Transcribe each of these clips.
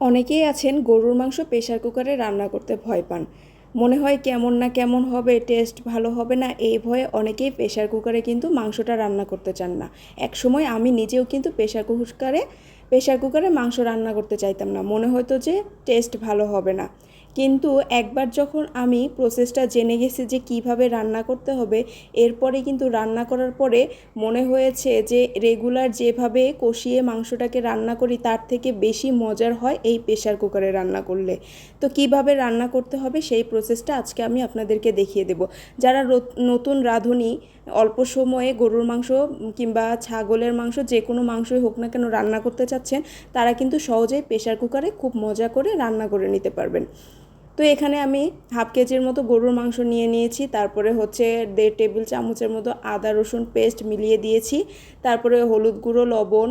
অনেকেই আছেন গরুর মাংস প্রেসার কুকারে রান্না করতে ভয় পান। মনে হয় কেমন না কেমন হবে, টেস্ট ভালো হবে না, এই ভয়ে অনেকেই প্রেসার কুকারে কিন্তু মাংসটা রান্না করতে চান না। একসময় আমি নিজেও কিন্তু প্রেসার কুকারে মাংস রান্না করতে চাইতাম না, মনে হতো যে টেস্ট ভালো হবে না। কিন্তু একবার যখন আমি প্রসেসটা জেনে গেছি যে কিভাবে রান্না করতে হবে, এরপরে কিন্তু রান্না করার পরে মনে হয়েছে যে রেগুলার যেভাবে কষিয়ে মাংসটাকে রান্না করি তার থেকে বেশি মজার হয় এই প্রেসার কুকারে রান্না করলে। তো কিভাবে রান্না করতে হবে সেই প্রসেসটা আজকে আমি আপনাদেরকে দেখিয়ে দেব। যারা নতুন রাঁধুনি, অল্প সময়ে গরুর মাংস কিংবা ছাগলের মাংস যে কোনো মাংসই হোক না কেন রান্না করতে চাচ্ছেন, তারা কিন্তু সহজেই প্রেসার কুকারে খুব মজা করে রান্না করে নিতে পারবেন। তো এখানে আমি হাফ কেজির মতো গরুর মাংস নিয়ে নিয়েছি। তারপরে হচ্ছে 1.5 টেবিল চামচের মতো আদা রসুন পেস্ট মিলিয়ে দিয়েছি। তারপরে হলুদ গুঁড়ো, লবণ,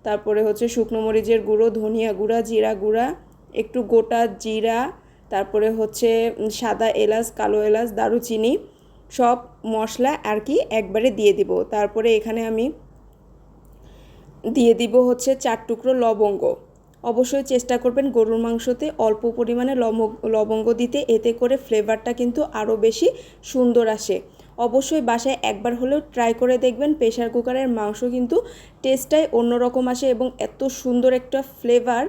তারপরে হচ্ছে শুকনো মরিচের গুঁড়ো, ধনিয়া গুঁড়া, জিরা গুঁড়া, একটু গোটা জিরা, তারপরে হচ্ছে সাদা এলাচ, কালো এলাচ, দারুচিনি, সব মশলা আর কি একবারে দিয়ে দিব। তারপরে এখানে আমি দিয়ে দিব হচ্ছে 4 টুকরো লবঙ্গ। অবশ্যই চেষ্টা করবেন গরুর মাংসতে অল্প পরিমাণে লবঙ্গ দিতে, এতে করে ফ্লেভারটা কিন্তু আরও বেশি সুন্দর আসে। অবশ্যই বাসায় একবার হলেও ট্রাই করে দেখবেন। প্রেসার কুকারের মাংস কিন্তু টেস্টটাই অন্যরকম আসে এবং এত সুন্দর একটা ফ্লেভার,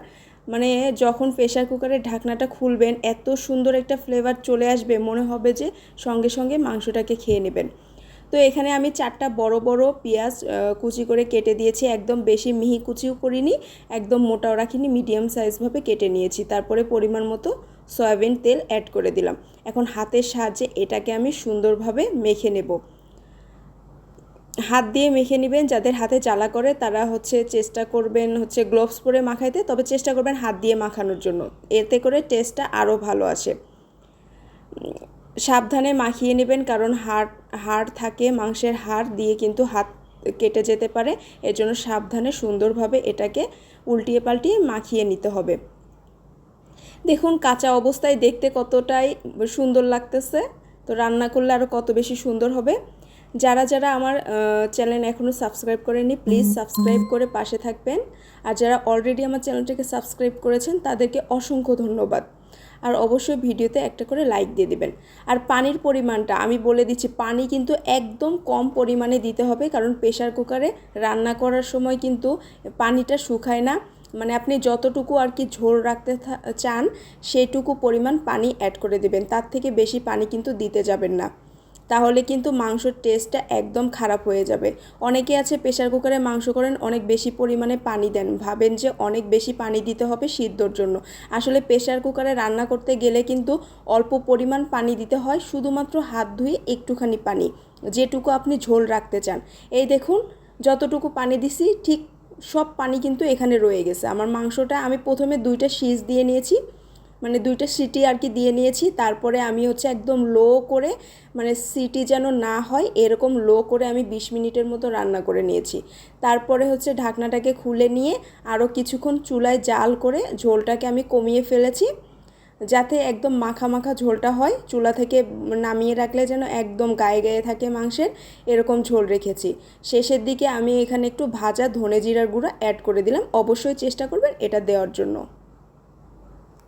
মানে যখন প্রেসার কুকারের ঢাকনাটা খুলবেন এত সুন্দর একটা ফ্লেভার চলে আসবে, মনে হবে যে সঙ্গে সঙ্গে মাংসটাকে খেয়ে নেবেন। তো এখানে আমি 4টা বড় বড় পেঁয়াজ কুচি করে কেটে দিয়েছি। একদম বেশি মিহি কুচিও করিনি, একদম মোটাও রাখিনি, মিডিয়াম সাইজভাবে কেটে নিয়েছি। তারপরে পরিমাণ মতো সয়াবিন তেল অ্যাড করে দিলাম। এখন হাতের সাহায্যে এটাকে আমি সুন্দরভাবে মেখে নেব। হাত দিয়ে মেখে নেবেন। যাদের হাতে জ্বালা করে তারা চেষ্টা করবেন গ্লোভস পরে মাখাইতে, তবে চেষ্টা করবেন হাত দিয়ে মাখানোর জন্য, এতে করে টেস্টটা আরও ভালো আসে। সাবধানে মাখিয়ে নেবেন, কারণ হাড় থাকে, মাংসের হাড় দিয়ে কিন্তু হাত কেটে যেতে পারে। এর জন্য সাবধানে সুন্দরভাবে এটাকে উল্টিয়ে পাল্টিয়ে মাখিয়ে নিতে হবে। দেখুন কাঁচা অবস্থায় দেখতে কতটাই সুন্দর লাগতেছে, তো রান্না করলে আরও কত বেশি সুন্দর হবে। যারা যারা আমার চ্যানেল এখনও সাবস্ক্রাইব করেননি, প্লিজ সাবস্ক্রাইব করে পাশে থাকবেন। আর যারা অলরেডি আমার চ্যানেলটাকে সাবস্ক্রাইব করেছেন তাদেরকে অসংখ্য ধন্যবাদ। আর অবশ্যই ভিডিওতে একটা করে লাইক দিয়ে দিবেন। আর পানির পরিমাণটা আমি বলে দিচ্ছি, পানি কিন্তু একদম কম পরিমাণে দিতে হবে, কারণ প্রেসার কুকারে রান্না করার সময় কিন্তু পানিটা শুকায় না। মানে আপনি যতটুকু আর কি ঝোল রাখতে চান সেইটুকু পরিমাণ পানি অ্যাড করে দেবেন, তার থেকে বেশি পানি কিন্তু দিতে যাবেন না, তাহলে কিন্তু মাংসের টেস্টটা একদম খারাপ হয়ে যাবে। অনেকে আছে প্রেসার কুকারে মাংস করেন, অনেক বেশি পরিমাণে পানি দেন, ভাবেন যে অনেক বেশি পানি দিতে হবে সিদ্ধর জন্য। আসলে প্রেসার কুকারে রান্না করতে গেলে কিন্তু অল্প পরিমাণ পানি দিতে হয়, শুধুমাত্র হাত ধুয়ে একটুখানি পানি, যেটুকু আপনি ঝোল রাখতে চান। এই দেখুন যতটুকু পানি দিছি ঠিক সব পানি কিন্তু এখানে রয়ে গেছে। আমার মাংসটা আমি প্রথমে 2টা সিজ দিয়ে নিয়েছি, মানে 2টা সিটি আর কি দিয়ে নিয়েছি। তারপরে আমি একদম লো করে, মানে সিটি যেন না হয় এরকম লো করে আমি 20 মিনিটের মতো রান্না করে নিয়েছি। তারপরে ঢাকনাটাকে খুলে নিয়ে আরও কিছুক্ষণ চুলায় জাল করে ঝোলটাকে আমি কমিয়ে ফেলেছি, যাতে একদম মাখা মাখা ঝোলটা হয়। চুলা থেকে নামিয়ে রাখলে যেন একদম গায়ে গায়ে থাকে মাংসের, এরকম ঝোল রেখেছি। শেষের দিকে আমি এখানে একটু ভাজা ধনে জিরার গুঁড়া অ্যাড করে দিলাম। অবশ্যই চেষ্টা করবেন এটা দেওয়ার জন্য।